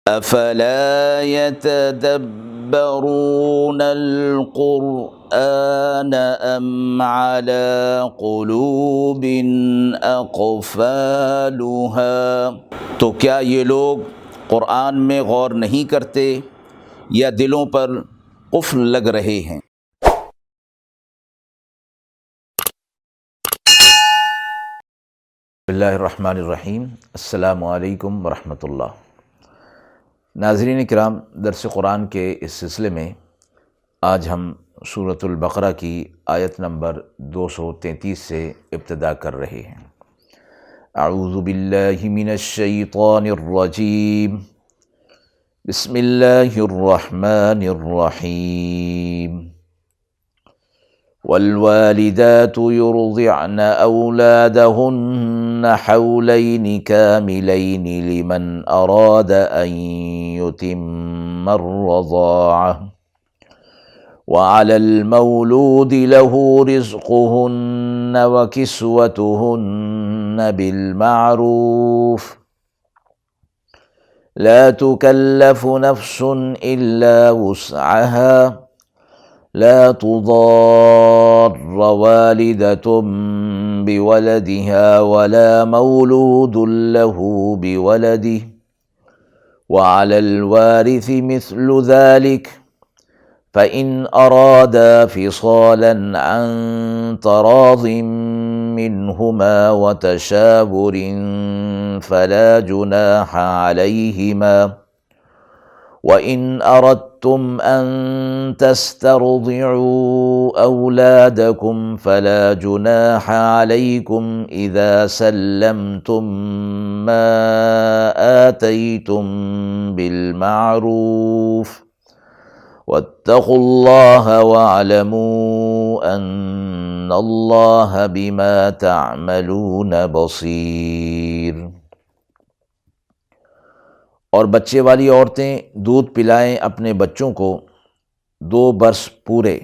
افلا يتدبرون القرآن ام على قلوب اقفالها، تو کیا یہ لوگ قرآن میں غور نہیں کرتے یا دلوں پر قفل لگ رہے ہیں؟ بسم اللہ الرحمن الرحیم۔ السلام علیکم ورحمۃ اللہ۔ ناظرین کرام، درس قرآن کے اس سلسلے میں آج ہم سورۃ البقرہ کی آیت نمبر 233 سے ابتدا کر رہے ہیں۔ اعوذ باللہ من الشیطان الرجیم، بسم اللہ الرحمن الرحیم۔ والوالدات يرضعن أولادهن حولين كاملين لمن أراد أن يتم الرضاعة، وعلى المولود له رزقهن وكسوتهن بالمعروف، لا تكلف نفس إلا وسعها، لا تضار والدة بولدها ولا مولود له بولده، وعلى الوارث مثل ذلك، فإن أرادا فصالا عن تراض منهما وتشاور فلا جناح عليهما، وَإِنْ أَرَدْتُمْ أَن تَسْتَرْضِعُوا أَوْلَادَكُمْ فَلَا جُنَاحَ عَلَيْكُمْ إِذَا سَلَّمْتُم مَّا آتَيْتُم بِالْمَعْرُوفِ، وَاتَّقُوا اللَّهَ وَاعْلَمُوا أَنَّ اللَّهَ بِمَا تَعْمَلُونَ بَصِيرٌ۔ اور بچے والی عورتیں دودھ پلائیں اپنے بچوں کو 2 برس پورے،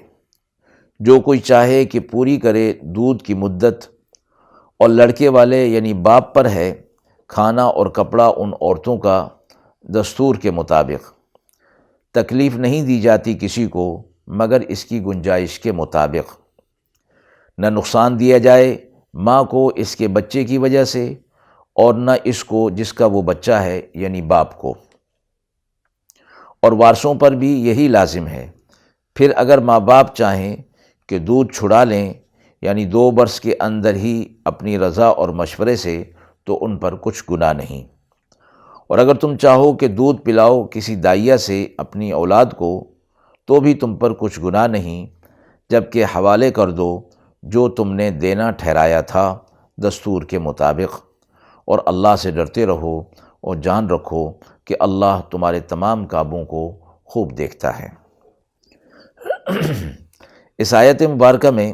جو کوئی چاہے کہ پوری کرے دودھ کی مدت، اور لڑکے والے یعنی باپ پر ہے کھانا اور کپڑا ان عورتوں کا دستور کے مطابق۔ تکلیف نہیں دی جاتی کسی کو مگر اس کی گنجائش کے مطابق، نہ نقصان دیا جائے ماں کو اس کے بچے کی وجہ سے اور نہ اس کو جس کا وہ بچہ ہے یعنی باپ کو، اور وارثوں پر بھی یہی لازم ہے۔ پھر اگر ماں باپ چاہیں کہ دودھ چھڑا لیں یعنی 2 برس کے اندر ہی اپنی رضا اور مشورے سے، تو ان پر کچھ گناہ نہیں، اور اگر تم چاہو کہ دودھ پلاؤ کسی دائیا سے اپنی اولاد کو تو بھی تم پر کچھ گناہ نہیں، جبکہ حوالے کر دو جو تم نے دینا ٹھہرایا تھا دستور کے مطابق، اور اللہ سے ڈرتے رہو اور جان رکھو کہ اللہ تمہارے تمام کاموں کو خوب دیکھتا ہے۔ اس آیت مبارکہ میں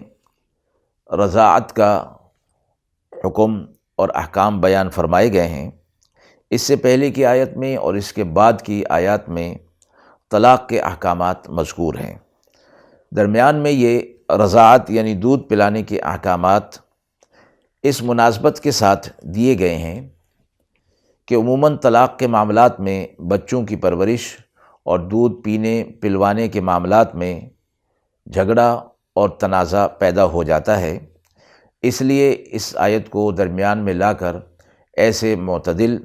رضاعت کا حکم اور احکام بیان فرمائے گئے ہیں۔ اس سے پہلے کی آیت میں اور اس کے بعد کی آیات میں طلاق کے احکامات مذکور ہیں۔ درمیان میں یہ رضاعت یعنی دودھ پلانے کے احکامات اس مناسبت کے ساتھ دیے گئے ہیں کہ عموماً طلاق کے معاملات میں بچوں کی پرورش اور دودھ پینے پلوانے کے معاملات میں جھگڑا اور تنازع پیدا ہو جاتا ہے، اس لیے اس آیت کو درمیان میں لا کر ایسے معتدل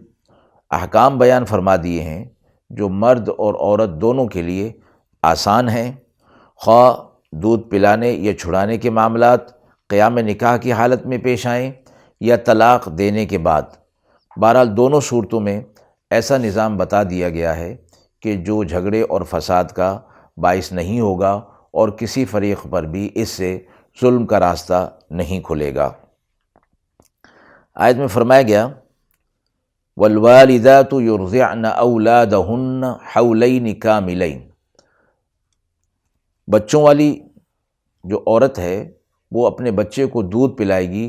احکام بیان فرما دیے ہیں جو مرد اور عورت دونوں کے لیے آسان ہیں، خواہ دودھ پلانے یا چھڑانے کے معاملات قیام نکاح کی حالت میں پیش آئیں یا طلاق دینے کے بعد۔ بہرحال دونوں صورتوں میں ایسا نظام بتا دیا گیا ہے کہ جو جھگڑے اور فساد کا باعث نہیں ہوگا اور کسی فریق پر بھی اس سے ظلم کا راستہ نہیں کھلے گا۔ آیت میں فرمایا گیا والوالدات یرضعن اولادہن حولین کاملین، بچوں والی جو عورت ہے وہ اپنے بچے کو دودھ پلائے گی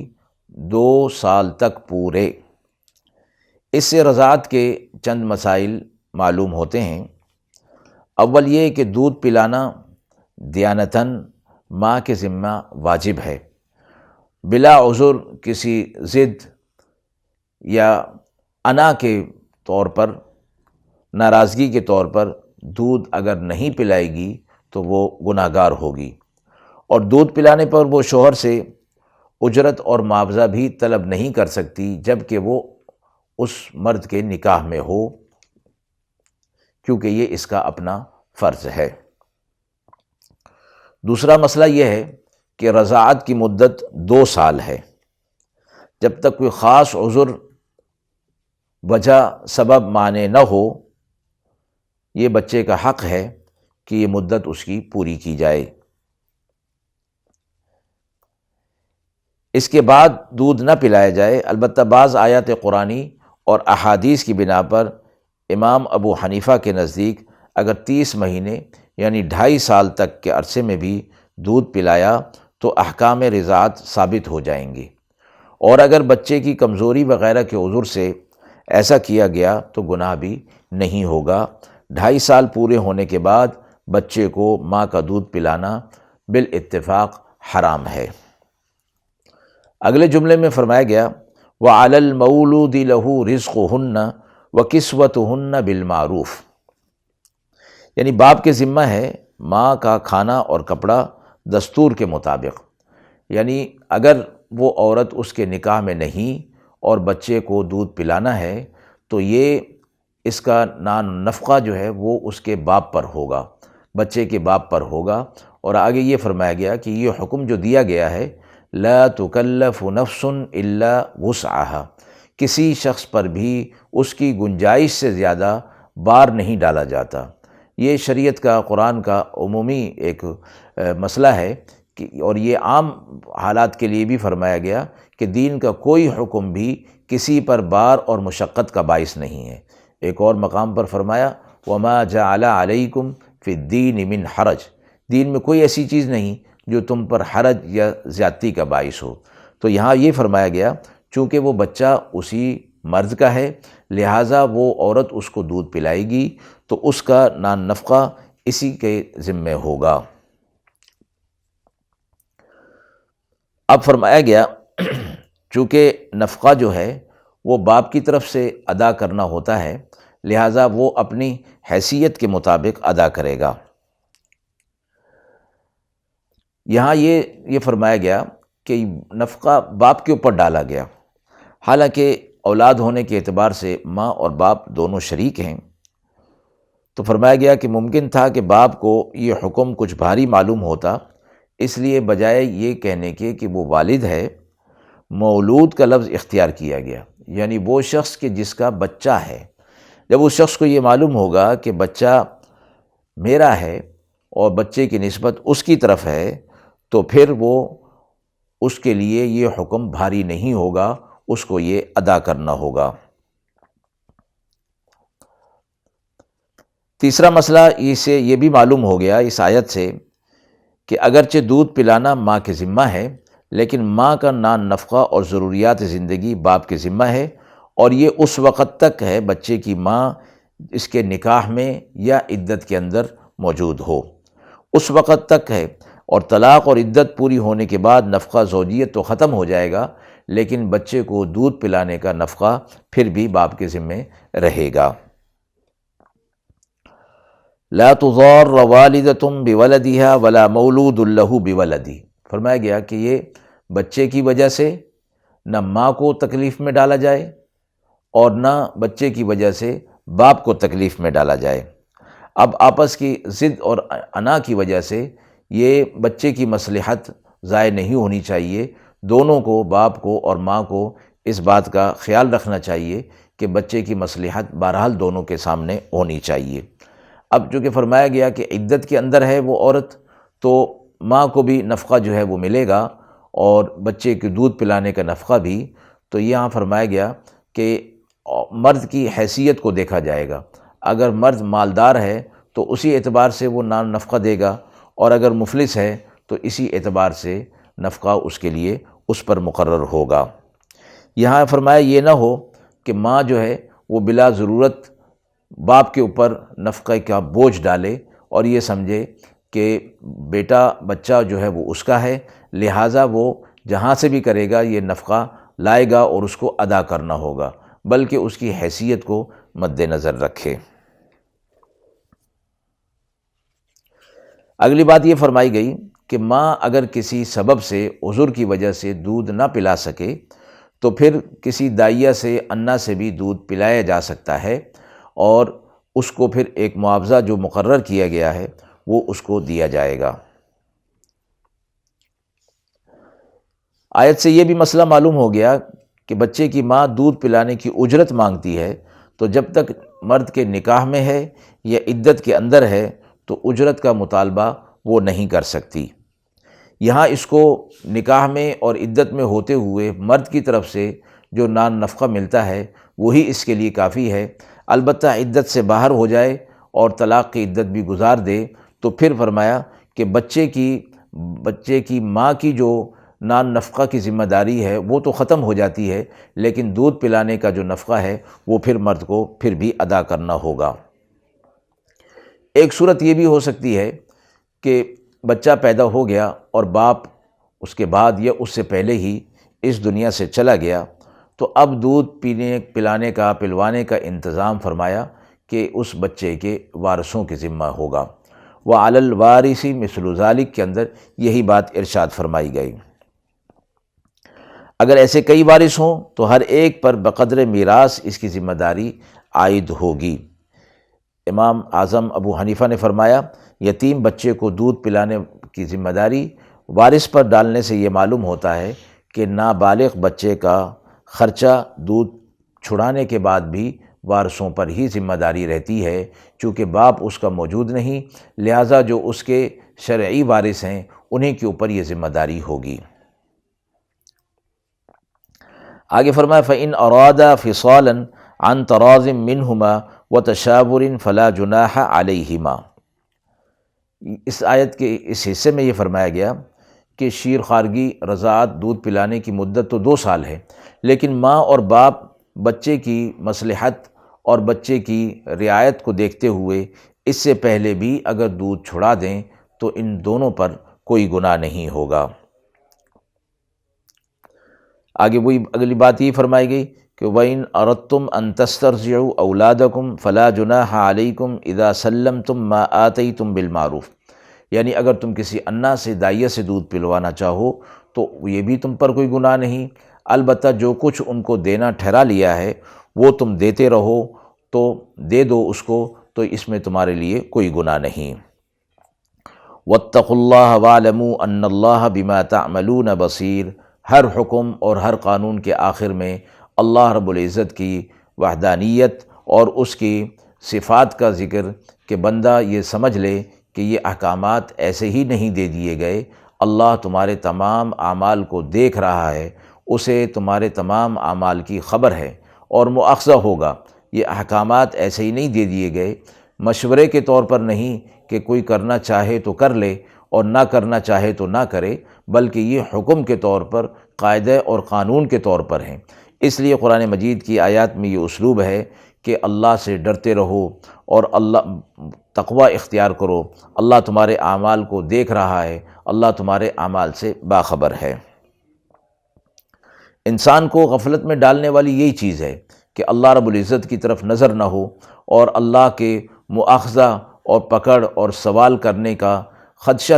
2 سال تک پورے۔ اس سے رضاعت کے چند مسائل معلوم ہوتے ہیں۔ اول یہ کہ دودھ پلانا دیانتاً ماں کے ذمہ واجب ہے، بلا عذر کسی ضد یا انا کے طور پر ناراضگی کے طور پر دودھ اگر نہیں پلائے گی تو وہ گناہ گار ہوگی، اور دودھ پلانے پر وہ شوہر سے اجرت اور معاوضہ بھی طلب نہیں کر سکتی جب کہ وہ اس مرد کے نکاح میں ہو، کیونکہ یہ اس کا اپنا فرض ہے۔ دوسرا مسئلہ یہ ہے کہ رضاعت کی مدت 2 سال ہے۔ جب تک کوئی خاص عذر، وجہ، سبب مانع نہ ہو، یہ بچے کا حق ہے کہ یہ مدت اس کی پوری کی جائے۔ اس کے بعد دودھ نہ پلایا جائے۔ البتہ بعض آیات قرآنی اور احادیث کی بنا پر امام ابو حنیفہ کے نزدیک اگر 30 مہینے یعنی 2.5 سال تک کے عرصے میں بھی دودھ پلایا تو احکام رضاعت ثابت ہو جائیں گے، اور اگر بچے کی کمزوری وغیرہ کے عذر سے ایسا کیا گیا تو گناہ بھی نہیں ہوگا۔ 2.5 سال پورے ہونے کے بعد بچے کو ماں کا دودھ پلانا بالاتفاق حرام ہے۔ اگلے جملے میں فرمایا گیا وَعَلَى الْمَوْلُودِ لَهُ رِزْقُهُنَّ وَكِسْوَتُهُنَّ بِالْمَعْرُوفِ، یعنی باپ کے ذمہ ہے ماں کا کھانا اور کپڑا دستور کے مطابق، یعنی اگر وہ عورت اس کے نکاح میں نہیں اور بچے کو دودھ پلانا ہے تو یہ اس کا نفقہ جو ہے وہ اس کے باپ پر ہوگا، بچے کے باپ پر ہوگا۔ اور آگے یہ فرمایا گیا کہ یہ حکم جو دیا گیا ہے لا تکلف نفس الا وسعها، کسی شخص پر بھی اس کی گنجائش سے زیادہ بار نہیں ڈالا جاتا۔ یہ شریعت کا، قرآن کا عمومی ایک مسئلہ ہے اور یہ عام حالات کے لیے بھی فرمایا گیا کہ دین کا کوئی حکم بھی کسی پر بار اور مشقت کا باعث نہیں ہے۔ ایک اور مقام پر فرمایا وَمَا جَعَلَ عَلَيْكُمْ فِي الدِّينِ مِنْ حَرَج، دین میں کوئی ایسی چیز نہیں جو تم پر حرج یا زیادتی کا باعث ہو۔ تو یہاں یہ فرمایا گیا چونکہ وہ بچہ اسی مرد کا ہے لہٰذا وہ عورت اس کو دودھ پلائے گی تو اس کا نفقہ اسی کے ذمے ہوگا۔ اب فرمایا گیا چونکہ نفقہ جو ہے وہ باپ کی طرف سے ادا کرنا ہوتا ہے لہٰذا وہ اپنی حیثیت کے مطابق ادا کرے گا۔ یہاں یہ فرمایا گیا کہ نفقہ باپ کے اوپر ڈالا گیا، حالانکہ اولاد ہونے کے اعتبار سے ماں اور باپ دونوں شریک ہیں، تو فرمایا گیا کہ ممکن تھا کہ باپ کو یہ حکم کچھ بھاری معلوم ہوتا، اس لیے بجائے یہ کہنے کے کہ وہ والد ہے مولود کا لفظ اختیار کیا گیا، یعنی وہ شخص کہ جس کا بچہ ہے۔ جب اس شخص کو یہ معلوم ہوگا کہ بچہ میرا ہے اور بچے کی نسبت اس کی طرف ہے تو پھر وہ اس کے لیے یہ حکم بھاری نہیں ہوگا، اس کو یہ ادا کرنا ہوگا۔ تیسرا مسئلہ اسے یہ بھی معلوم ہو گیا اس آیت سے کہ اگرچہ دودھ پلانا ماں کے ذمہ ہے لیکن ماں کا نفقہ اور ضروریات زندگی باپ کے ذمہ ہے، اور یہ اس وقت تک ہے بچے کی ماں اس کے نکاح میں یا عدت کے اندر موجود ہو، اس وقت تک ہے، اور طلاق اور عدت پوری ہونے کے بعد نفقہ زوجیت تو ختم ہو جائے گا لیکن بچے کو دودھ پلانے کا نفقہ پھر بھی باپ کے ذمے رہے گا۔ لا تضار والدۃ بولدها ولا مولود له بولدہ، فرمایا گیا کہ یہ بچے کی وجہ سے نہ ماں کو تکلیف میں ڈالا جائے اور نہ بچے کی وجہ سے باپ کو تکلیف میں ڈالا جائے۔ اب آپس کی ضد اور انا کی وجہ سے یہ بچے کی مصلحت ضائع نہیں ہونی چاہیے، دونوں کو، باپ کو اور ماں کو، اس بات کا خیال رکھنا چاہیے کہ بچے کی مصلحت بہرحال دونوں کے سامنے ہونی چاہیے۔ اب چونکہ فرمایا گیا کہ عدت کے اندر ہے وہ عورت تو ماں کو بھی نفقہ جو ہے وہ ملے گا اور بچے کے دودھ پلانے کا نفقہ بھی، تو یہاں فرمایا گیا کہ مرد کی حیثیت کو دیکھا جائے گا، اگر مرد مالدار ہے تو اسی اعتبار سے وہ نفقہ دے گا، اور اگر مفلس ہے تو اسی اعتبار سے نفقہ اس کے لیے اس پر مقرر ہوگا۔ یہاں فرمایا یہ نہ ہو کہ ماں جو ہے وہ بلا ضرورت باپ کے اوپر نفقے کا بوجھ ڈالے اور یہ سمجھے کہ بیٹا بچہ جو ہے وہ اس کا ہے لہٰذا وہ جہاں سے بھی کرے گا یہ نفقہ لائے گا اور اس کو ادا کرنا ہوگا، بلکہ اس کی حیثیت کو مد نظر رکھے۔ اگلی بات یہ فرمائی گئی کہ ماں اگر کسی سبب سے عذر کی وجہ سے دودھ نہ پلا سکے تو پھر کسی دائیہ سے انا سے بھی دودھ پلایا جا سکتا ہے، اور اس کو پھر ایک معاوضہ جو مقرر کیا گیا ہے وہ اس کو دیا جائے گا۔ آیت سے یہ بھی مسئلہ معلوم ہو گیا کہ بچے کی ماں دودھ پلانے کی اجرت مانگتی ہے تو جب تک مرد کے نکاح میں ہے یا عدت کے اندر ہے تو اجرت کا مطالبہ وہ نہیں کر سکتی۔ یہاں اس کو نکاح میں اور عدت میں ہوتے ہوئے مرد کی طرف سے جو نان نفقہ ملتا ہے وہی اس کے لیے کافی ہے، البتہ عدت سے باہر ہو جائے اور طلاق کی عدت بھی گزار دے تو پھر فرمایا کہ بچے کی ماں کی جو نان نفقہ کی ذمہ داری ہے وہ تو ختم ہو جاتی ہے، لیکن دودھ پلانے کا جو نفقہ ہے وہ پھر مرد کو پھر بھی ادا کرنا ہوگا۔ ایک صورت یہ بھی ہو سکتی ہے کہ بچہ پیدا ہو گیا اور باپ اس کے بعد یا اس سے پہلے ہی اس دنیا سے چلا گیا، تو اب دودھ پلانے کا پلوانے کا انتظام فرمایا کہ اس بچے کے وارثوں کے ذمہ ہوگا۔ وَعَلَى الْوَارِثِ مِثْلُ ذَلِكَ کے اندر یہی بات ارشاد فرمائی گئی۔ اگر ایسے کئی وارث ہوں تو ہر ایک پر بقدر میراث اس کی ذمہ داری عائد ہوگی۔ امام اعظم ابو حنیفہ نے فرمایا یتیم بچے کو دودھ پلانے کی ذمہ داری وارث پر ڈالنے سے یہ معلوم ہوتا ہے کہ نابالغ بچے کا خرچہ دودھ چھڑانے کے بعد بھی وارثوں پر ہی ذمہ داری رہتی ہے، چونکہ باپ اس کا موجود نہیں، لہٰذا جو اس کے شرعی وارث ہیں انہیں کے اوپر یہ ذمہ داری ہوگی۔ آگے فرمایا فَإِنْ أَرَادَا فِصَالًا عَنْ تَرَاضٍ مِّنْهُمَا وَتَشَاوُرٍ فَلَا جُنَاحَ عَلَيْهِمَا۔ اس آیت کے اس حصے میں یہ فرمایا گیا کہ شیر خارگی رضاعت دودھ پلانے کی مدت تو 2 سال ہے، لیکن ماں اور باپ بچے کی مصلحت اور بچے کی رعایت کو دیکھتے ہوئے اس سے پہلے بھی اگر دودھ چھڑا دیں تو ان دونوں پر کوئی گناہ نہیں ہوگا۔ آگے وہی اگلی بات یہ فرمائی گئی کہ وَإِنْ أَرَدْتُمْ أَن تَسْتَرْضِعُوا أَوْلَادَكُمْ فَلَا جُنَاحَ عَلَيْكُمْ إِذَا سَلَّمْتُمْ مَا آتَيْتُمْ بِالْمَعْرُوفِ، یعنی اگر تم کسی انا سے دائیہ سے دودھ پلوانا چاہو تو یہ بھی تم پر کوئی گناہ نہیں، البتہ جو کچھ ان کو دینا ٹھہرا لیا ہے وہ تم دیتے رہو تو دے دو اس کو، تو اس میں تمہارے لیے کوئی گناہ نہیں۔ وَاتَّقُوا اللَّهَ وَاعْلَمُوا أَنَّ اللَّهَ بِمَا تَعْمَلُونَ بَصِيرٌ۔ ہر حکم اور ہر قانون کے آخر میں اللہ رب العزت کی وحدانیت اور اس کی صفات کا ذکر کہ بندہ یہ سمجھ لے کہ یہ احکامات ایسے ہی نہیں دے دیے گئے، اللہ تمہارے تمام اعمال کو دیکھ رہا ہے، اسے تمہارے تمام اعمال کی خبر ہے اور مؤاخذہ ہوگا۔ یہ احکامات ایسے ہی نہیں دے دیے گئے، مشورے کے طور پر نہیں کہ کوئی کرنا چاہے تو کر لے اور نہ کرنا چاہے تو نہ کرے، بلکہ یہ حکم کے طور پر، قاعدے اور قانون کے طور پر ہیں۔ اس لیے قرآن مجید کی آیات میں یہ اسلوب ہے کہ اللہ سے ڈرتے رہو اور اللہ تقوی اختیار کرو، اللہ تمہارے اعمال کو دیکھ رہا ہے، اللہ تمہارے اعمال سے باخبر ہے۔ انسان کو غفلت میں ڈالنے والی یہی چیز ہے کہ اللہ رب العزت کی طرف نظر نہ ہو اور اللہ کے مؤاخذہ اور پکڑ اور سوال کرنے کا خدشہ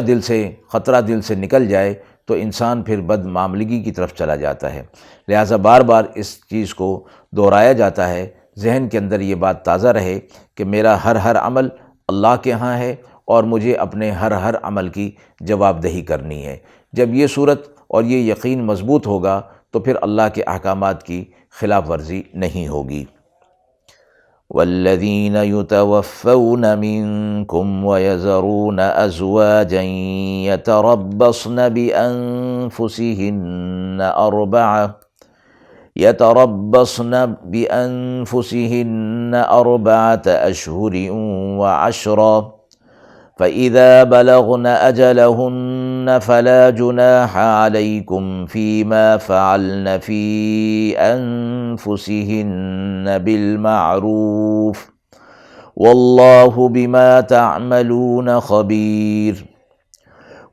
خطرہ دل سے نکل جائے تو انسان پھر بد معاملگی کی طرف چلا جاتا ہے۔ لہٰذا بار بار اس چیز کو دہرایا جاتا ہے، ذہن کے اندر یہ بات تازہ رہے کہ میرا ہر عمل اللہ کے ہاں ہے اور مجھے اپنے ہر عمل کی جواب دہی کرنی ہے۔ جب یہ صورت اور یہ یقین مضبوط ہوگا تو پھر اللہ کے احکامات کی خلاف ورزی نہیں ہوگی۔ وَالَّذِينَ يُتَوَفَّوْنَ مِنكُمْ وَيَذَرُونَ أَزْوَاجًا يَتَرَبَّصْنَ بِأَنفُسِهِنَّ أَرْبَعَةَ أَشْهُرٍ وَعَشْرًا فَإِذَا بَلَغْنَ أَجَلَهُنَّ فَلَا جُنَاحَ عَلَيْكُمْ فِيمَا فَعَلْنَ فِي أَنفُسِهِنَّ بِالْمَعْرُوفِ وَاللَّهُ بِمَا تَعْمَلُونَ خَبِيرٌ۔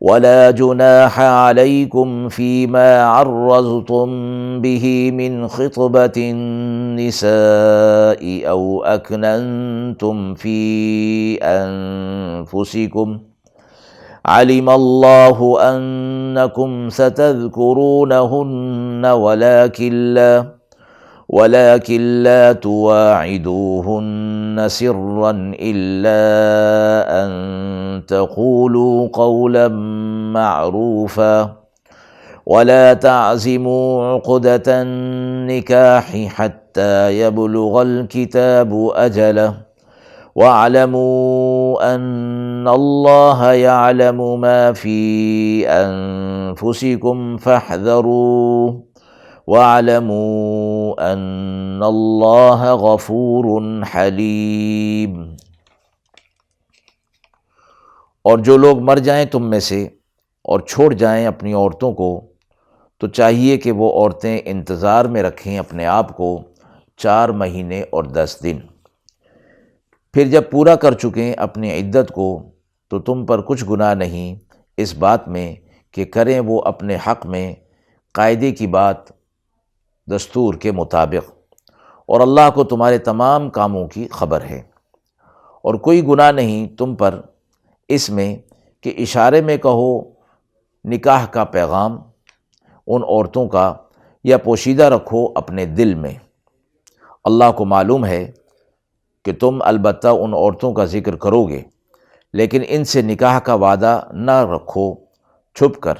وَلَا جُنَاحَ عَلَيْكُمْ فِيمَا عَرَّضْتُمْ بِهِ مِنْ خِطْبَةِ النِّسَاءِ أَوْ أَكْنَنْتُمْ فِي أَنفُسِكُمْ علم اللہ انکم ستذکرونہن ولكن لا تواعدوهن سرا إلا أن تقولوا قولا معروفا ولا تعزموا عقدة النكاح حتى يبلغ الكتاب أجله واعلموا أن الله يعلم ما في أنفسكم فاحذروه وَاعْلَمُوا أَنَّ اللَّهَ غَفُورٌ حَلِيمٌ۔ اور جو لوگ مر جائیں تم میں سے اور چھوڑ جائیں اپنی عورتوں کو، تو چاہیے کہ وہ عورتیں انتظار میں رکھیں اپنے آپ کو 4 مہینے اور 10 دن۔ پھر جب پورا کر چکیں اپنی عدت کو تو تم پر کچھ گناہ نہیں اس بات میں کہ کریں وہ اپنے حق میں قاعدے کی بات دستور کے مطابق، اور اللہ کو تمہارے تمام کاموں کی خبر ہے۔ اور کوئی گناہ نہیں تم پر اس میں کہ اشارے میں کہو نکاح کا پیغام ان عورتوں کا، یا پوشیدہ رکھو اپنے دل میں۔ اللہ کو معلوم ہے کہ تم البتہ ان عورتوں کا ذکر کرو گے، لیکن ان سے نکاح کا وعدہ نہ رکھو چھپ کر،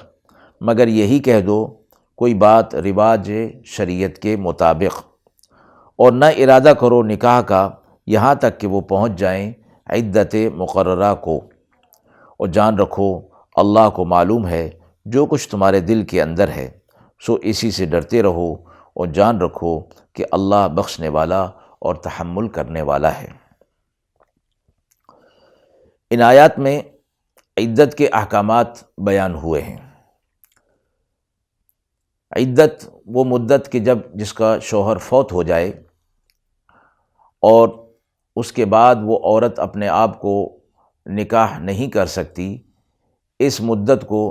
مگر یہی کہہ دو کوئی بات رواج شریعت کے مطابق، اور نہ ارادہ کرو نکاح کا یہاں تک کہ وہ پہنچ جائیں عدت مقررہ کو، اور جان رکھو اللہ کو معلوم ہے جو کچھ تمہارے دل کے اندر ہے، سو اسی سے ڈرتے رہو، اور جان رکھو کہ اللہ بخشنے والا اور تحمل کرنے والا ہے۔ ان آیات میں عدت کے احکامات بیان ہوئے ہیں۔ عدت وہ مدت کہ جس کا شوہر فوت ہو جائے اور اس کے بعد وہ عورت اپنے آپ کو نکاح نہیں کر سکتی، اس مدت کو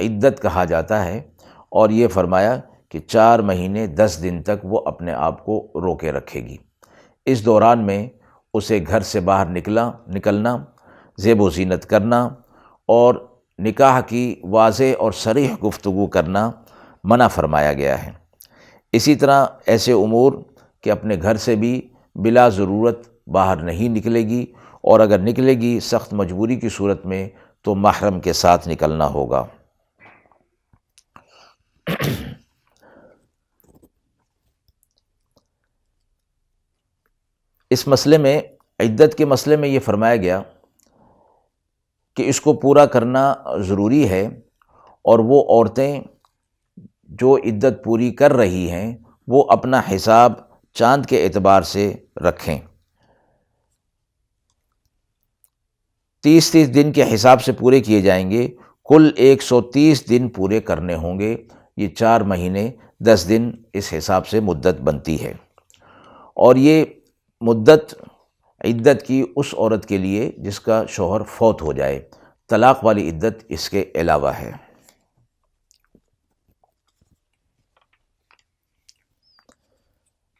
عدت کہا جاتا ہے، اور یہ فرمایا کہ 4 مہینے 10 دن تک وہ اپنے آپ کو روکے رکھے گی۔ اس دوران میں اسے گھر سے باہر نکلنا، زیب و زینت کرنا اور نکاح کی واضح اور صریح گفتگو کرنا منع فرمایا گیا ہے۔ اسی طرح ایسے امور کہ اپنے گھر سے بھی بلا ضرورت باہر نہیں نکلے گی، اور اگر نکلے گی سخت مجبوری کی صورت میں تو محرم کے ساتھ نکلنا ہوگا۔ اس مسئلے میں، عدت کے مسئلے میں یہ فرمایا گیا کہ اس کو پورا کرنا ضروری ہے، اور وہ عورتیں جو عدت پوری کر رہی ہیں وہ اپنا حساب چاند کے اعتبار سے رکھیں۔ 30 دن کے حساب سے پورے کیے جائیں گے، کل 130 دن پورے کرنے ہوں گے۔ یہ 4 مہینے 10 دن اس حساب سے مدت بنتی ہے، اور یہ مدت عدت کی اس عورت کے لیے جس کا شوہر فوت ہو جائے، طلاق والی عدت اس کے علاوہ ہے۔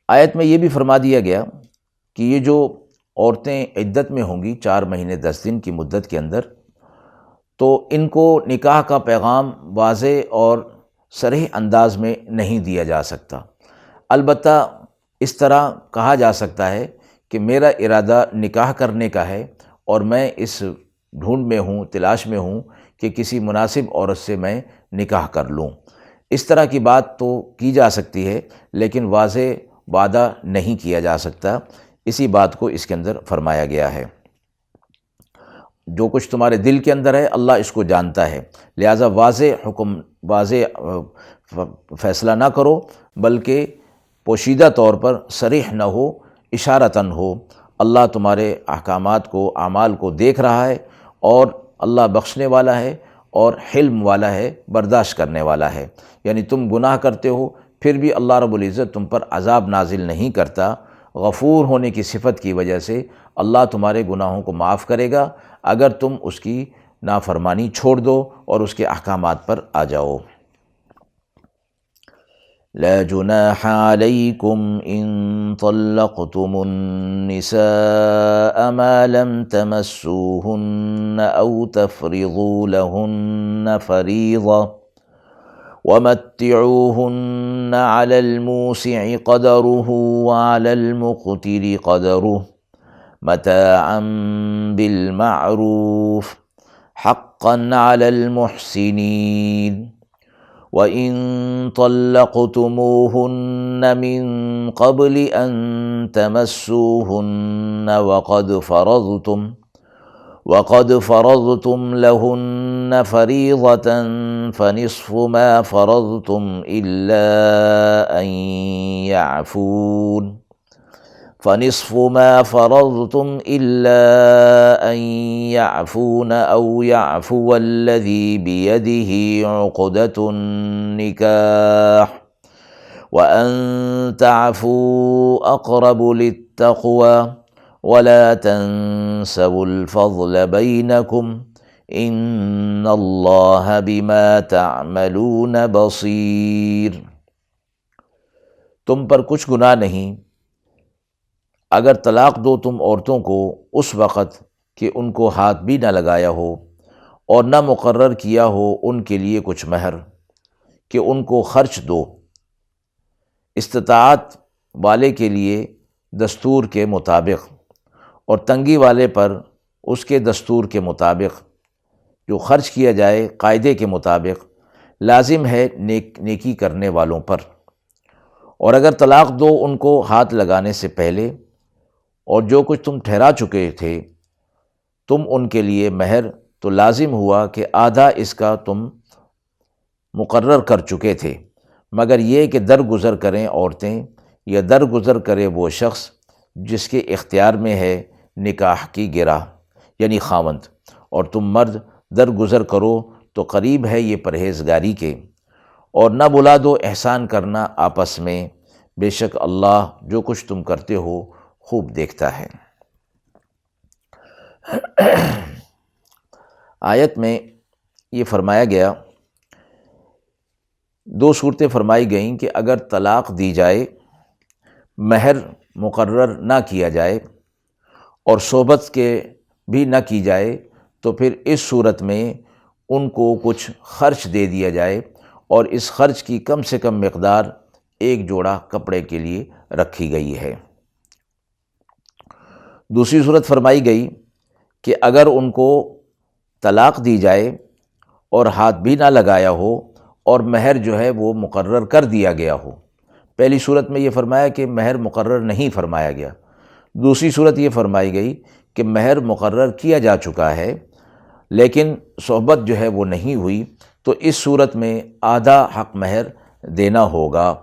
آیت میں یہ بھی فرما دیا گیا کہ یہ جو عورتیں عدت میں ہوں گی 4 مہینے 10 دن کی مدت کے اندر، تو ان کو نکاح کا پیغام واضح اور صریح انداز میں نہیں دیا جا سکتا۔ البتہ اس طرح کہا جا سکتا ہے کہ میرا ارادہ نکاح کرنے کا ہے، اور میں اس ڈھونڈ میں ہوں، تلاش میں ہوں کہ کسی مناسب عورت سے میں نکاح کر لوں۔ اس طرح کی بات تو کی جا سکتی ہے، لیکن واضح وعدہ نہیں کیا جا سکتا۔ اسی بات کو اس کے اندر فرمایا گیا ہے۔ جو کچھ تمہارے دل کے اندر ہے اللہ اس کو جانتا ہے، لہٰذا واضح فیصلہ نہ کرو، بلکہ پوشیدہ طور پر صریح نہ ہو، اشارتاً ہو۔ اللہ تمہارے احکامات کو، اعمال کو دیکھ رہا ہے، اور اللہ بخشنے والا ہے اور حلم والا ہے، برداشت کرنے والا ہے۔ یعنی تم گناہ کرتے ہو پھر بھی اللہ رب العزت تم پر عذاب نازل نہیں کرتا۔ غفور ہونے کی صفت کی وجہ سے اللہ تمہارے گناہوں کو معاف کرے گا اگر تم اس کی نافرمانی چھوڑ دو اور اس کے احکامات پر آ جاؤ۔ لا جناح عليكم إن طلقتم النساء ما لم تمسوهن أو تفرضوا لهن فريضة ومتعوهن على الموسع قدره وعلى المقتر قدره متاعا بالمعروف حقا على المحسنين وَإِن طَلَّقْتُمُوهُنَّ مِن قَبْلِ أَن تَمَسُّوهُنَّ وَقَدْ فَرَضْتُمْ لَهُنَّ فَرِيضَةً فَنِصْفُ مَا فَرَضْتُمْ إِلَّا أَن يَعْفُونَ أَوْ يَعْفُوَ الَّذِي بِيَدِهِ عُقْدَةُ النِّكَاحِ وَأَن تَعْفُوا أَقْرَبُ لِلتَّقْوَى وَلَا تَنسَوُا الْفَضْلَ بَيْنَكُمْ إِنَّ اللَّهَ بِمَا تَعْمَلُونَ بَصِيرٌ۔ تم پر کچھ گناہ نہیں اگر طلاق دو تم عورتوں کو اس وقت کہ ان کو ہاتھ بھی نہ لگایا ہو اور نہ مقرر کیا ہو ان کے لیے کچھ مہر کہ ان کو خرچ دو، استطاعت والے کے لیے دستور کے مطابق اور تنگی والے پر اس کے دستور کے مطابق جو خرچ کیا جائے قاعدے کے مطابق لازم ہے نیکی کرنے والوں پر۔ اور اگر طلاق دو ان کو ہاتھ لگانے سے پہلے اور جو کچھ تم ٹھہرا چکے تھے تم ان کے لیے مہر تو لازم ہوا کہ آدھا اس کا تم مقرر کر چکے تھے، مگر یہ کہ درگزر کریں عورتیں یا درگزر کرے وہ شخص جس کے اختیار میں ہے نکاح کی گرہ یعنی خاوند، اور تم مرد درگزر کرو تو قریب ہے یہ پرہیزگاری کے، اور نہ بلا دو احسان کرنا آپس میں، بے شک اللہ جو کچھ تم کرتے ہو خوب دیکھتا ہے۔ آیت میں یہ فرمایا گیا، دو صورتیں فرمائی گئیں کہ اگر طلاق دی جائے، مہر مقرر نہ کیا جائے اور صحبت کے بھی نہ کی جائے تو پھر اس صورت میں ان کو کچھ خرچ دے دیا جائے، اور اس خرچ کی کم سے کم مقدار ایک جوڑا کپڑے کے لیے رکھی گئی ہے۔ دوسری صورت فرمائی گئی کہ اگر ان کو طلاق دی جائے اور ہاتھ بھی نہ لگایا ہو اور مہر جو ہے وہ مقرر کر دیا گیا ہو۔ پہلی صورت میں یہ فرمایا کہ مہر مقرر نہیں فرمایا گیا، دوسری صورت یہ فرمائی گئی کہ مہر مقرر کیا جا چکا ہے لیکن صحبت جو ہے وہ نہیں ہوئی، تو اس صورت میں آدھا حق مہر دینا ہوگا،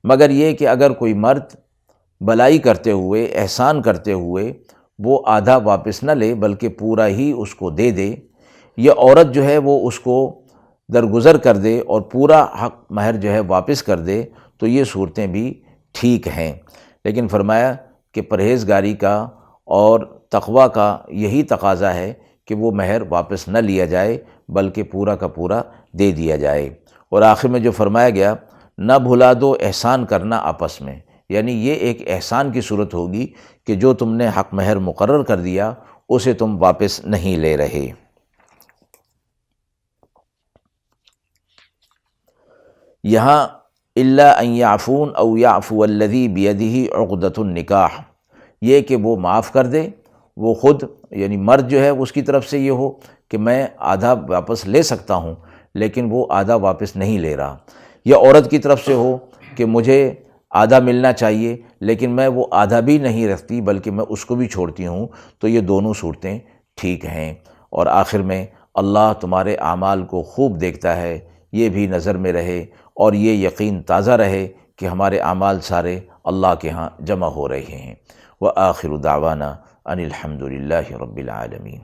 مگر یہ کہ اگر کوئی مرد بلائی کرتے ہوئے احسان کرتے ہوئے وہ آدھا واپس نہ لے بلکہ پورا ہی اس کو دے دے، یا عورت جو ہے وہ اس کو درگزر کر دے اور پورا حق مہر جو ہے واپس کر دے، تو یہ صورتیں بھی ٹھیک ہیں، لیکن فرمایا کہ پرہیزگاری کا اور تقویٰ کا یہی تقاضا ہے کہ وہ مہر واپس نہ لیا جائے بلکہ پورا کا پورا دے دیا جائے۔ اور آخر میں جو فرمایا گیا، نہ بھلا دو احسان کرنا آپس میں، یعنی یہ ایک احسان کی صورت ہوگی کہ جو تم نے حق مہر مقرر کر دیا اسے تم واپس نہیں لے رہے۔ یہاں الا ان یعفون او یعفو الذی بیدہ عقدۃ النکاح، یہ کہ وہ معاف کر دے، وہ خود یعنی مرد جو ہے اس کی طرف سے یہ ہو کہ میں آدھا واپس لے سکتا ہوں لیکن وہ آدھا واپس نہیں لے رہا، یا عورت کی طرف سے ہو کہ مجھے آدھا ملنا چاہیے لیکن میں وہ آدھا بھی نہیں رکھتی بلکہ میں اس کو بھی چھوڑتی ہوں، تو یہ دونوں صورتیں ٹھیک ہیں۔ اور آخر میں اللہ تمہارے اعمال کو خوب دیکھتا ہے، یہ بھی نظر میں رہے اور یہ یقین تازہ رہے کہ ہمارے اعمال سارے اللہ کے ہاں جمع ہو رہے ہیں۔ وآخر دعوانا ان الحمد للہ رب العالمین۔